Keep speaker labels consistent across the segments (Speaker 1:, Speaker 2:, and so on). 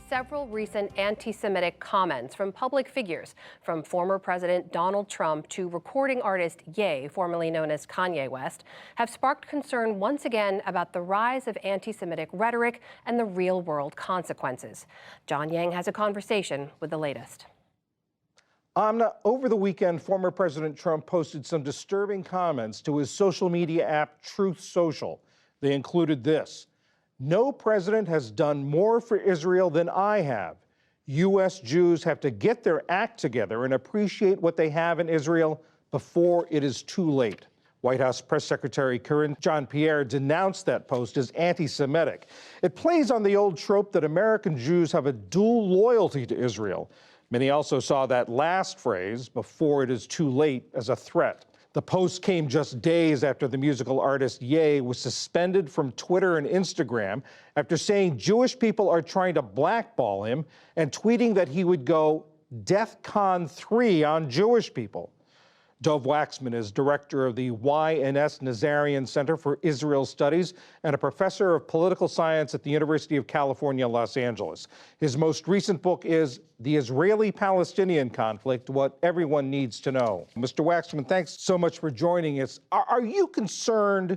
Speaker 1: several recent anti-Semitic comments from public figures, from former President Donald Trump to recording artist Ye, formerly known as Kanye West, have sparked concern once again about the rise of anti-Semitic rhetoric and the real-world consequences. John Yang has a conversation with the latest.
Speaker 2: Amna, over the weekend, former President Trump posted some disturbing comments to his social media app, Truth Social. They included this: "No president has done more for Israel than I have. U.S. Jews have to get their act together and appreciate what they have in Israel before it is too late." White House Press Secretary Karine Jean-Pierre denounced that post as anti-Semitic. It plays on the old trope that American Jews have a dual loyalty to Israel. Many also saw that last phrase, "before it is too late," as a threat. The post came just days after the musical artist Ye was suspended from Twitter and Instagram after saying Jewish people are trying to blackball him and tweeting that he would go DEFCON 3 on Jewish people. Dov Waxman is director of the YNS Nazarian Center for Israel Studies and a professor of political science at the University of California, Los Angeles. His most recent book is The Israeli-Palestinian Conflict: What Everyone Needs to Know. Mr. Waxman, thanks so much for joining us. Are you concerned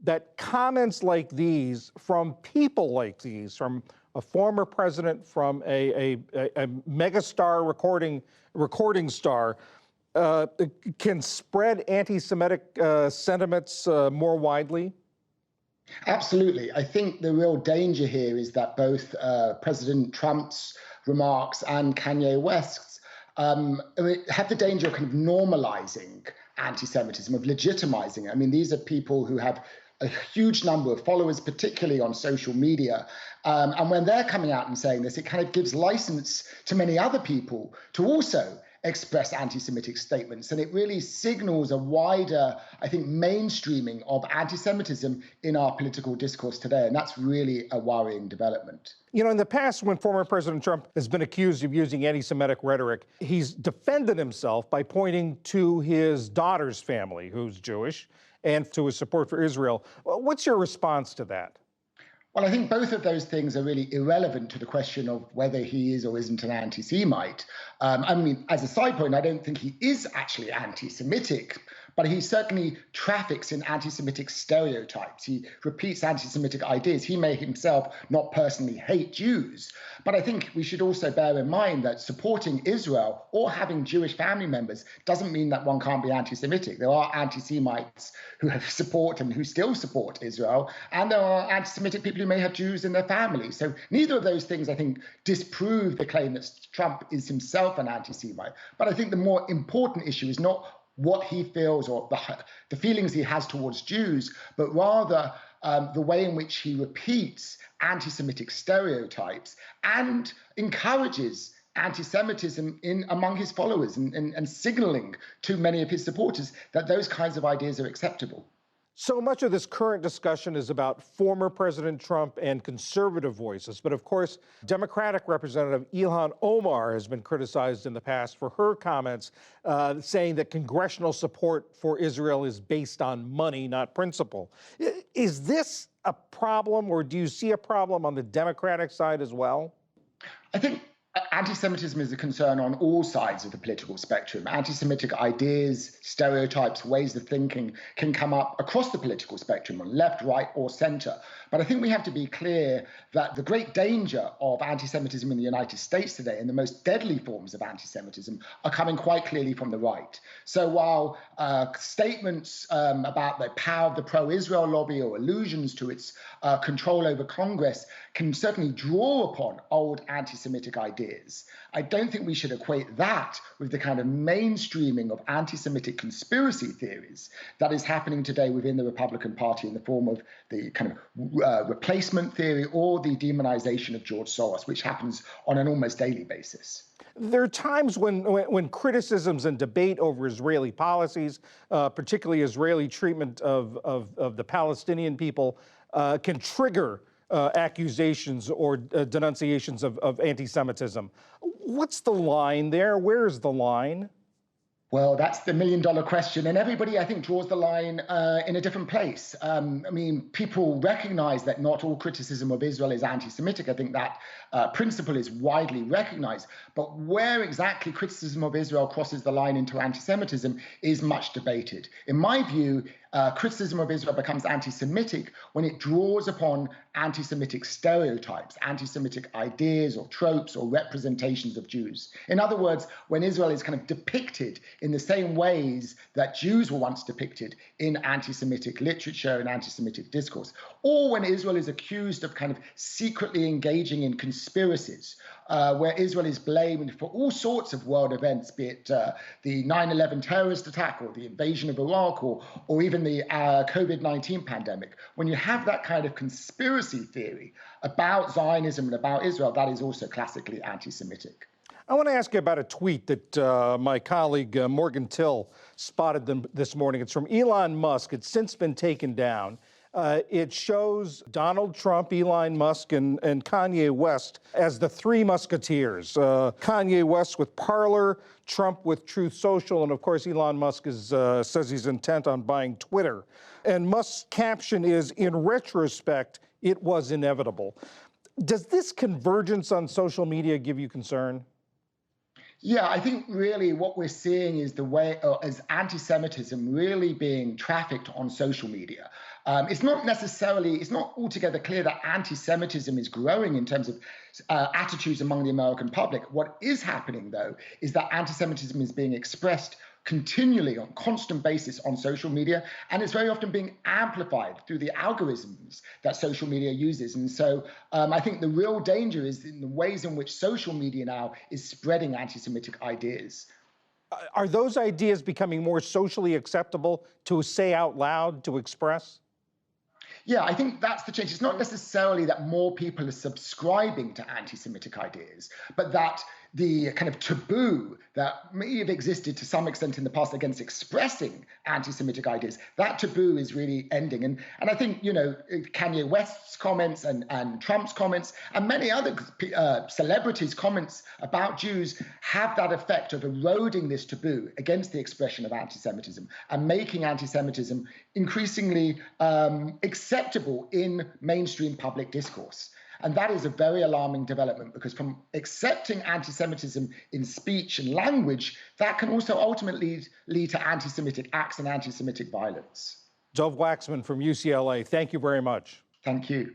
Speaker 2: that comments like these from people like these, from a former president, from a megastar recording star, can spread anti-Semitic sentiments more widely?
Speaker 3: Absolutely. I think the real danger here is that both President Trump's remarks and Kanye West's have the danger of kind of normalizing anti-Semitism, of legitimizing it. I mean, these are people who have a huge number of followers, particularly on social media. And when they're coming out and saying this, it kind of gives license to many other people to also express anti-Semitic statements. And it really signals a wider, I think, mainstreaming of anti-Semitism in our political discourse today. And that's really a worrying development.
Speaker 2: You know, in the past, when former President Trump has been accused of using anti-Semitic rhetoric, he's defended himself by pointing to his daughter's family, who's Jewish, and to his support for Israel. What's your response to that?
Speaker 3: Well, I think both of those things are really irrelevant to the question of whether he is or isn't an anti-Semite. I mean, as a side point, I don't think he is actually anti-Semitic, but he certainly traffics in anti-Semitic stereotypes. He repeats anti-Semitic ideas. He may himself not personally hate Jews, but I think we should also bear in mind that supporting Israel or having Jewish family members doesn't mean that one can't be anti-Semitic. There are anti-Semites who have support and who still support Israel, and there are anti-Semitic people who may have Jews in their family. So neither of those things, I think, disprove the claim that Trump is himself an anti-Semite. But I think the more important issue is not what he feels or the feelings he has towards Jews, but rather the way in which he repeats anti-Semitic stereotypes and encourages anti-Semitism among his followers and signaling to many of his supporters that those kinds of ideas are acceptable.
Speaker 2: So much of this current discussion is about former President Trump and conservative voices. But of course, Democratic Representative Ilhan Omar has been criticized in the past for her comments saying that congressional support for Israel is based on money, not principle. Is this a problem, or do you see a problem on the Democratic side as well?
Speaker 3: I think anti-Semitism is a concern on all sides of the political spectrum. Anti-Semitic ideas, stereotypes, ways of thinking can come up across the political spectrum, on left, right, or center. But I think we have to be clear that the great danger of anti-Semitism in the United States today, and the most deadly forms of anti-Semitism, are coming quite clearly from the right. So while statements about the power of the pro-Israel lobby or allusions to its control over Congress can certainly draw upon old anti-Semitic ideas, I don't think we should equate that with the kind of mainstreaming of anti-Semitic conspiracy theories that is happening today within the Republican Party in the form of the kind of replacement theory or the demonization of George Soros, which happens on an almost daily basis.
Speaker 2: There are times when criticisms and debate over Israeli policies, particularly Israeli treatment of the Palestinian people, can trigger accusations or denunciations of anti-Semitism. What's the line there? Where's the line?
Speaker 3: Well, that's the million-dollar question, and everybody, I think, draws the line in a different place. I mean, people recognize that not all criticism of Israel is anti-Semitic. I think that principle is widely recognized. But where exactly criticism of Israel crosses the line into anti-Semitism is much debated. In my view, criticism of Israel becomes anti-Semitic when it draws upon anti-Semitic stereotypes, anti-Semitic ideas or tropes or representations of Jews. In other words, when Israel is kind of depicted in the same ways that Jews were once depicted in anti-Semitic literature and anti-Semitic discourse, or when Israel is accused of kind of secretly engaging in conspiracies, where Israel is blamed for all sorts of world events, be it the 9/11 terrorist attack or the invasion of Iraq or even the COVID-19 pandemic. When you have that kind of conspiracy theory about Zionism and about Israel, that is also classically anti-Semitic.
Speaker 2: I want to ask you about a tweet that my colleague Morgan Till spotted this morning. It's from Elon Musk. It's since been taken down. It shows Donald Trump, Elon Musk, and Kanye West as the three musketeers. Kanye West with Parler, Trump with Truth Social, and of course Elon Musk says he's intent on buying Twitter. And Musk's caption is, "In retrospect, it was inevitable." Does this convergence on social media give you concern?
Speaker 3: Yeah, I think really what we're seeing is the way as anti-Semitism really being trafficked on social media. It's not altogether clear that anti-Semitism is growing in terms of attitudes among the American public. What is happening, though, is that anti-Semitism is being expressed continually on constant basis on social media, and it's very often being amplified through the algorithms that social media uses. And so I think the real danger is in the ways in which social media now is spreading anti-Semitic ideas.
Speaker 2: Are those ideas becoming more socially acceptable to say out loud, to express?
Speaker 3: Yeah, I think that's the change. It's not necessarily that more people are subscribing to anti-Semitic ideas, but that the kind of taboo that may have existed to some extent in the past against expressing anti-Semitic ideas, that taboo is really ending. And I think, Kanye West's comments and Trump's comments and many other celebrities' comments about Jews have that effect of eroding this taboo against the expression of anti-Semitism and making anti-Semitism increasingly acceptable in mainstream public discourse. And that is a very alarming development, because from accepting anti-Semitism in speech and language, that can also ultimately lead to anti-Semitic acts and anti-Semitic violence.
Speaker 2: Dov Waxman from UCLA, thank you very much.
Speaker 3: Thank you.